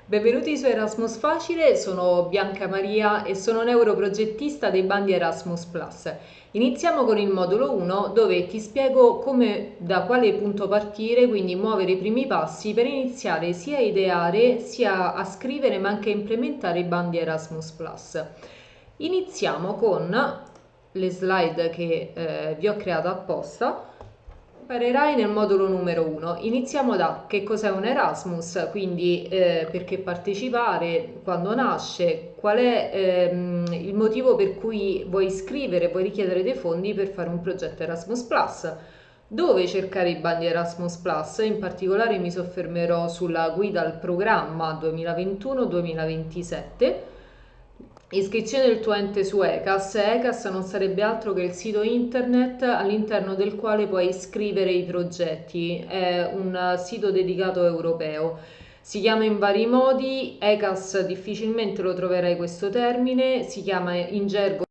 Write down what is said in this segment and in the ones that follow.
Benvenuti su Erasmus Facile, sono Bianca Maria e sono neuroprogettista dei bandi Erasmus Plus. Iniziamo con il modulo 1 dove ti spiego come, da quale punto partire, quindi muovere i primi passi per iniziare sia a ideare sia a scrivere ma anche a implementare i bandi Erasmus Plus. Iniziamo con le slide che vi ho creato apposta. Imparerai nel modulo numero 1. Iniziamo da che cos'è un Erasmus, quindi perché partecipare, quando nasce, qual è il motivo per cui vuoi iscrivere, vuoi richiedere dei fondi per fare un progetto Erasmus Plus. Dove cercare i bandi Erasmus Plus? In particolare mi soffermerò sulla guida al programma 2021-2027. Iscrizione del tuo ente su ECAS. ECAS non sarebbe altro che il sito internet all'interno del quale puoi iscrivere i progetti. È un sito dedicato europeo. Si chiama in vari modi, ECAS difficilmente lo troverai questo termine, si chiama in gergo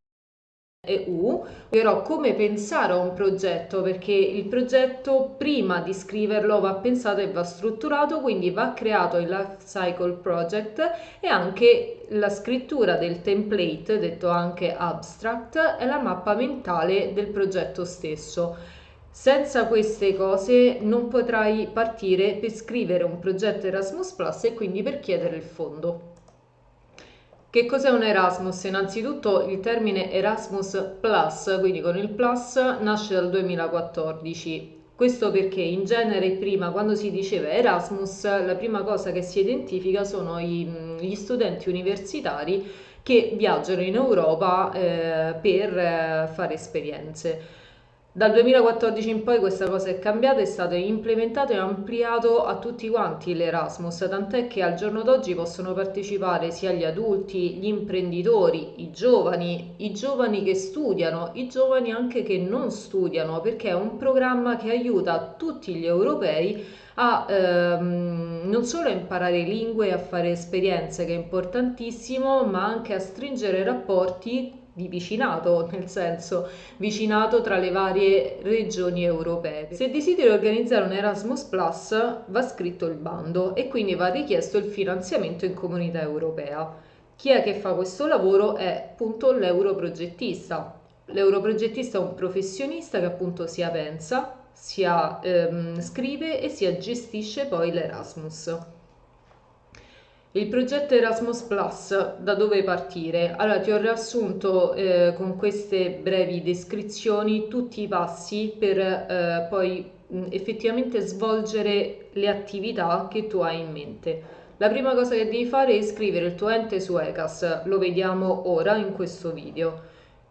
EU, però come pensare a un progetto, perché il progetto prima di scriverlo va pensato e va strutturato, quindi va creato il life cycle project e anche la scrittura del template, detto anche abstract, è la mappa mentale del progetto stesso. Senza queste cose non potrai partire per scrivere un progetto Erasmus Plus e quindi per chiedere il fondo. Che cos'è un Erasmus? Innanzitutto il termine Erasmus Plus, quindi con il plus, nasce dal 2014. Questo perché in genere prima, quando si diceva Erasmus, la prima cosa che si identifica sono gli studenti universitari che viaggiano in Europa per fare esperienze. Dal 2014 in poi questa cosa è cambiata, è stato implementato e ampliato a tutti quanti l'Erasmus, tant'è che al giorno d'oggi possono partecipare sia gli adulti, gli imprenditori, i giovani che studiano, i giovani anche che non studiano, perché è un programma che aiuta tutti gli europei a non solo a imparare lingue e a fare esperienze, che è importantissimo, ma anche a stringere rapporti di vicinato, nel senso vicinato tra le varie regioni europee. Se desideri organizzare un Erasmus Plus va scritto il bando e quindi va richiesto il finanziamento in comunità europea. Chi è che fa questo lavoro? È appunto l'europrogettista. L'europrogettista è un professionista che appunto sia pensa, sia scrive e sia gestisce poi l'Erasmus. Il progetto Erasmus Plus, da dove partire? Allora, ti ho riassunto con queste brevi descrizioni tutti i passi per poi effettivamente svolgere le attività che tu hai in mente. La prima cosa che devi fare è iscrivere il tuo ente su ECAS, lo vediamo ora in questo video.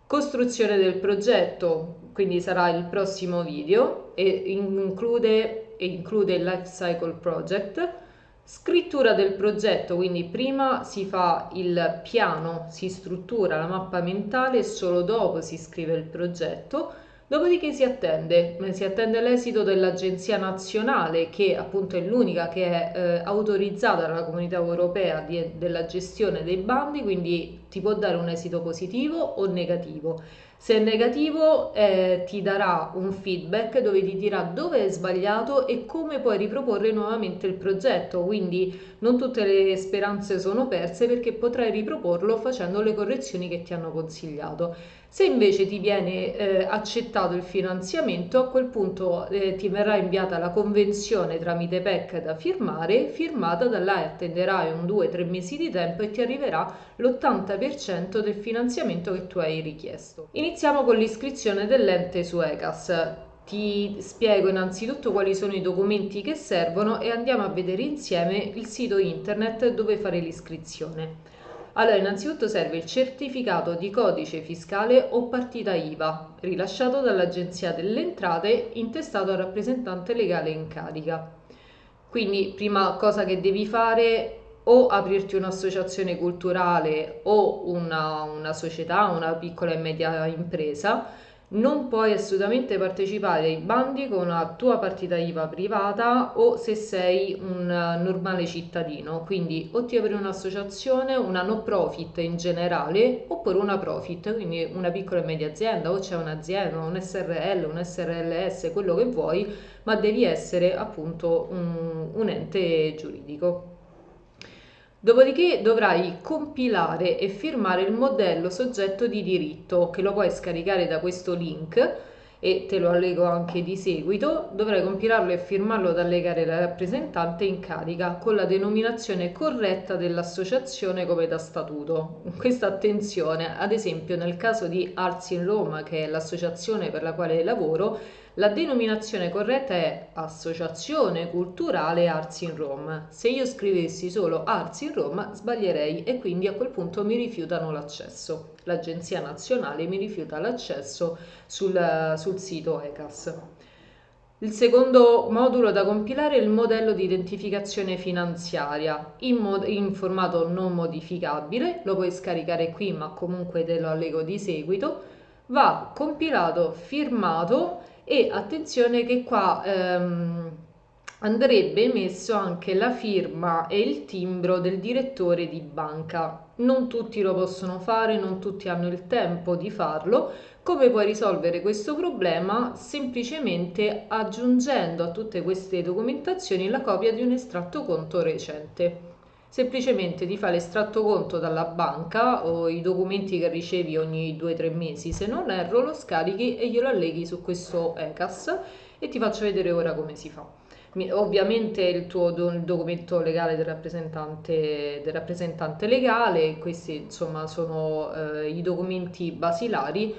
Costruzione del progetto, quindi sarà il prossimo video e include il Life Cycle Project. Scrittura del progetto, quindi prima si fa il piano, si struttura la mappa mentale e solo dopo si scrive il progetto. Dopodiché si attende l'esito dell'Agenzia Nazionale, che appunto è l'unica che è autorizzata dalla Comunità Europea della gestione dei bandi, quindi ti può dare un esito positivo o negativo. Se è negativo, ti darà un feedback dove ti dirà dove è sbagliato e come puoi riproporre nuovamente il progetto. Quindi non tutte le speranze sono perse perché potrai riproporlo facendo le correzioni che ti hanno consigliato. Se invece ti viene accettato il finanziamento, a quel punto ti verrà inviata la convenzione tramite PEC da firmare, firmata da là attenderai un 2-3 mesi di tempo e ti arriverà l'80% del finanziamento che tu hai richiesto. Iniziamo con l'iscrizione dell'ente su ECAS. Ti spiego innanzitutto quali sono i documenti che servono e andiamo a vedere insieme il sito internet dove fare l'iscrizione. Allora, innanzitutto serve il certificato di codice fiscale o partita IVA, rilasciato dall'Agenzia delle Entrate, intestato al rappresentante legale in carica. Quindi, prima cosa che devi fare o aprirti un'associazione culturale o una società, una piccola e media impresa. Non puoi assolutamente partecipare ai bandi con una tua partita IVA privata o se sei un normale cittadino, quindi o ti apri un'associazione, una no profit in generale, oppure una profit, quindi una piccola e media azienda, o c'è un'azienda, un SRL, un SRLS, quello che vuoi, ma devi essere appunto un ente giuridico. Dopodiché dovrai compilare e firmare il modello soggetto di diritto, che lo puoi scaricare da questo link e te lo allego anche di seguito. Dovrai compilarlo e firmarlo da allegare alla rappresentante in carica con la denominazione corretta dell'associazione come da statuto. Questa attenzione, ad esempio nel caso di Arts in Roma, che è l'associazione per la quale lavoro, la denominazione corretta è Associazione Culturale Arts in Roma. Se io scrivessi solo Arts in Roma sbaglierei e quindi a quel punto mi rifiutano l'accesso. L'Agenzia Nazionale mi rifiuta l'accesso sul sito ECAS. Il secondo modulo da compilare è il modello di identificazione finanziaria in formato non modificabile, lo puoi scaricare qui ma comunque te lo allego di seguito. Va compilato, firmato e attenzione che qua andrebbe messo anche la firma e il timbro del direttore di banca. Non tutti lo possono fare, non tutti hanno il tempo di farlo. Come puoi risolvere questo problema? Semplicemente aggiungendo a tutte queste documentazioni la copia di un estratto conto recente. Semplicemente ti fai l'estratto conto dalla banca o i documenti che ricevi ogni 2-3 mesi, se non erro, lo scarichi e glielo alleghi su questo ECAS e ti faccio vedere ora come si fa. Ovviamente il tuo il documento legale del rappresentante legale, questi insomma sono i documenti basilari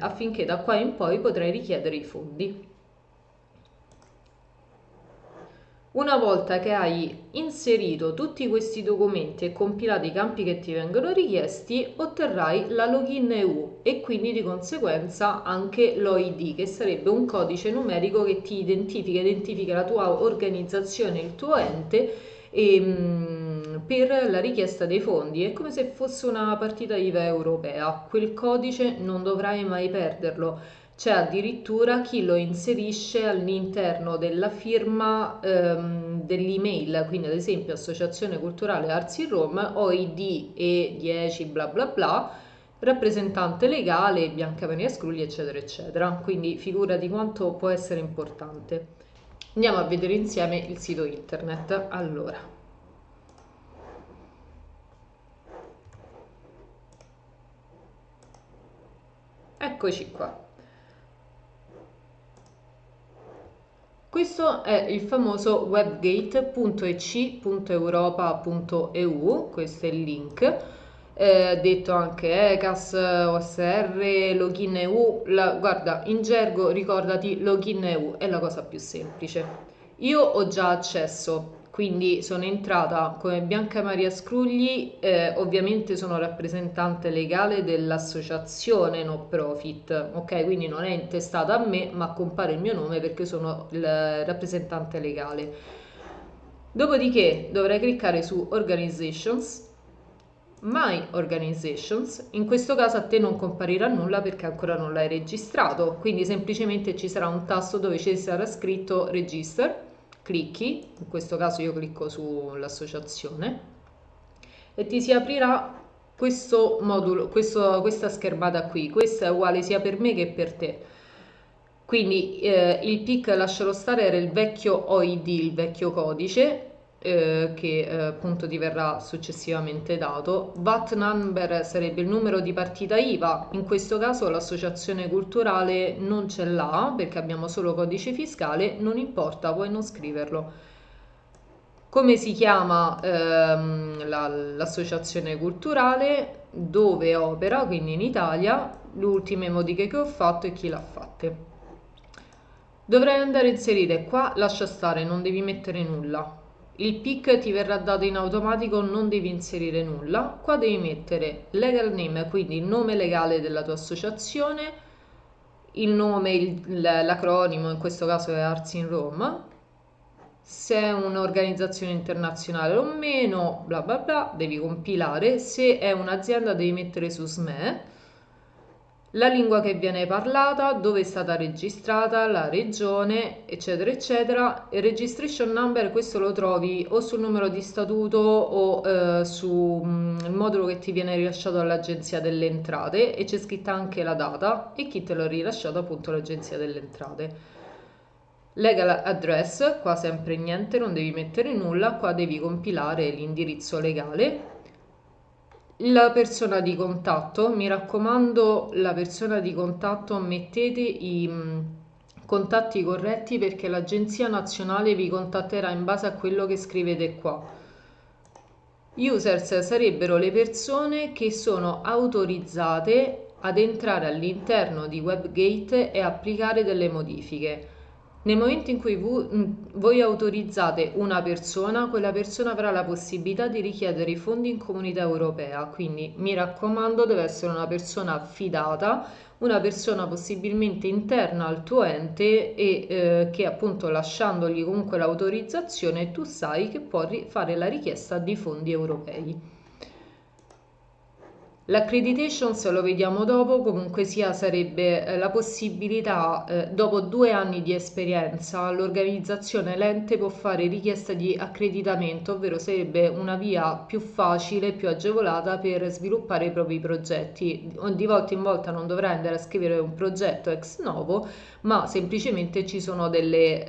affinché da qua in poi potrai richiedere i fondi. Una volta che hai inserito tutti questi documenti e compilato i campi che ti vengono richiesti, otterrai la login EU e quindi di conseguenza anche l'OID, che sarebbe un codice numerico che ti identifica la tua organizzazione, il tuo ente per la richiesta dei fondi. È come se fosse una partita IVA europea. Quel codice non dovrai mai perderlo. C'è addirittura chi lo inserisce all'interno della firma dell'email, quindi ad esempio Associazione Culturale Arts in Roma, OID E10 bla bla bla, rappresentante legale, Bianca Maria Scrugli, eccetera, eccetera. Quindi figurati quanto può essere importante. Andiamo a vedere insieme il sito internet. Allora, eccoci qua. Questo è il famoso webgate.ec.europa.eu, questo è il link, detto anche ECAS, OSR, login EU. Guarda, in gergo ricordati login EU, è la cosa più semplice. Io ho già accesso, quindi sono entrata come Bianca Maria Scrugli, ovviamente sono rappresentante legale dell'associazione no profit, ok? Quindi non è intestata a me, ma compare il mio nome perché sono il rappresentante legale. Dopodiché dovrei cliccare su Organizations, My Organizations. In questo caso a te non comparirà nulla perché ancora non l'hai registrato, quindi semplicemente ci sarà un tasto dove ci sarà scritto Register, clicchi, in questo caso io clicco sull'associazione e ti si aprirà questo modulo, questa schermata qui. Questa è uguale sia per me che per te. Quindi il PIC, lascialo stare, era il vecchio OID, il vecchio codice che appunto ti verrà successivamente dato. VAT number sarebbe il numero di partita IVA, in questo caso l'associazione culturale non ce l'ha perché abbiamo solo codice fiscale, non importa, puoi non scriverlo. Come si chiama l'associazione culturale, dove opera, quindi in Italia, le ultime modiche che ho fatto e chi l'ha fatte. Dovrai andare a inserire qua, lascia stare, non devi mettere nulla. Il PIC ti verrà dato in automatico, non devi inserire nulla. Qua devi mettere legal name, quindi il nome legale della tua associazione, il nome, l'acronimo, in questo caso è Arts in Roma, se è un'organizzazione internazionale o meno, bla bla bla, devi compilare. Se è un'azienda devi mettere su SME, la lingua che viene parlata, dove è stata registrata, la regione, eccetera, eccetera. Il registration number, questo lo trovi o sul numero di statuto o sul modulo che ti viene rilasciato dall'Agenzia delle Entrate e c'è scritta anche la data e chi te l'ha rilasciato, appunto, l'Agenzia delle Entrate. Legal address, qua sempre niente, non devi mettere nulla, qua devi compilare l'indirizzo legale. La persona di contatto, mi raccomando, la persona di contatto mettete i contatti corretti perché l'Agenzia Nazionale vi contatterà in base a quello che scrivete qua. Users sarebbero le persone che sono autorizzate ad entrare all'interno di WebGate e applicare delle modifiche. Nel momento in cui voi autorizzate una persona, quella persona avrà la possibilità di richiedere i fondi in Comunità Europea, quindi mi raccomando, deve essere una persona affidata, una persona possibilmente interna al tuo ente e che appunto lasciandogli comunque l'autorizzazione tu sai che può fare la richiesta di fondi europei. L'accreditation, se lo vediamo dopo, comunque sia sarebbe la possibilità, dopo 2 anni di esperienza, l'organizzazione l'ente può fare richiesta di accreditamento, ovvero sarebbe una via più facile, più agevolata per sviluppare i propri progetti. Di volta in volta non dovrai andare a scrivere un progetto ex novo, ma semplicemente ci sono delle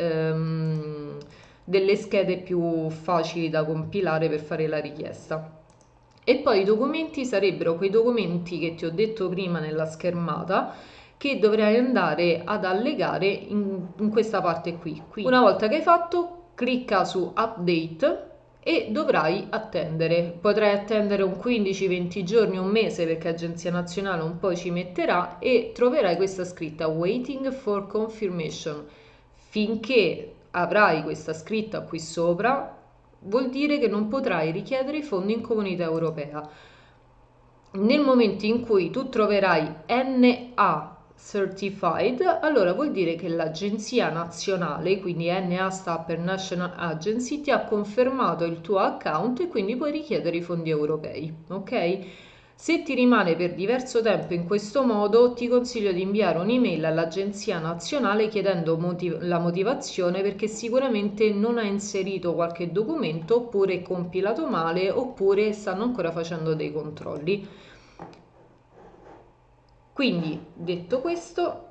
schede più facili da compilare per fare la richiesta. E poi i documenti sarebbero quei documenti che ti ho detto prima nella schermata che dovrai andare ad allegare in questa parte qui. Una volta che hai fatto, clicca su Update e dovrai attendere. Potrai attendere un 15-20 giorni, un mese, perché Agenzia Nazionale un po' ci metterà e troverai questa scritta Waiting for Confirmation. Finché avrai questa scritta qui sopra, vuol dire che non potrai richiedere i fondi in Comunità Europea. Nel momento in cui tu troverai NA Certified, allora vuol dire che l'agenzia nazionale, quindi NA sta per National Agency, ti ha confermato il tuo account e quindi puoi richiedere i fondi europei, ok? Se ti rimane per diverso tempo in questo modo, ti consiglio di inviare un'email all'Agenzia Nazionale chiedendo la motivazione perché sicuramente non ha inserito qualche documento oppure è compilato male oppure stanno ancora facendo dei controlli. Quindi, detto questo,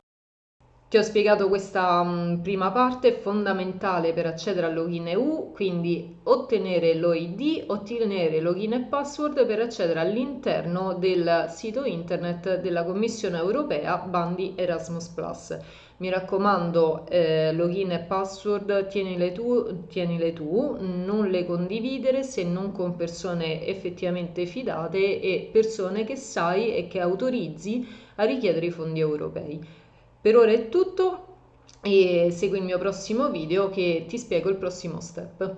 ti ho spiegato questa prima parte fondamentale per accedere al login EU, quindi ottenere l'OID, ottenere login e password per accedere all'interno del sito internet della Commissione Europea Bandi Erasmus+. Mi raccomando, login e password tienile tu, non le condividere se non con persone effettivamente fidate e persone che sai e che autorizzi a richiedere i fondi europei. Per ora è tutto e segui il mio prossimo video che ti spiego il prossimo step.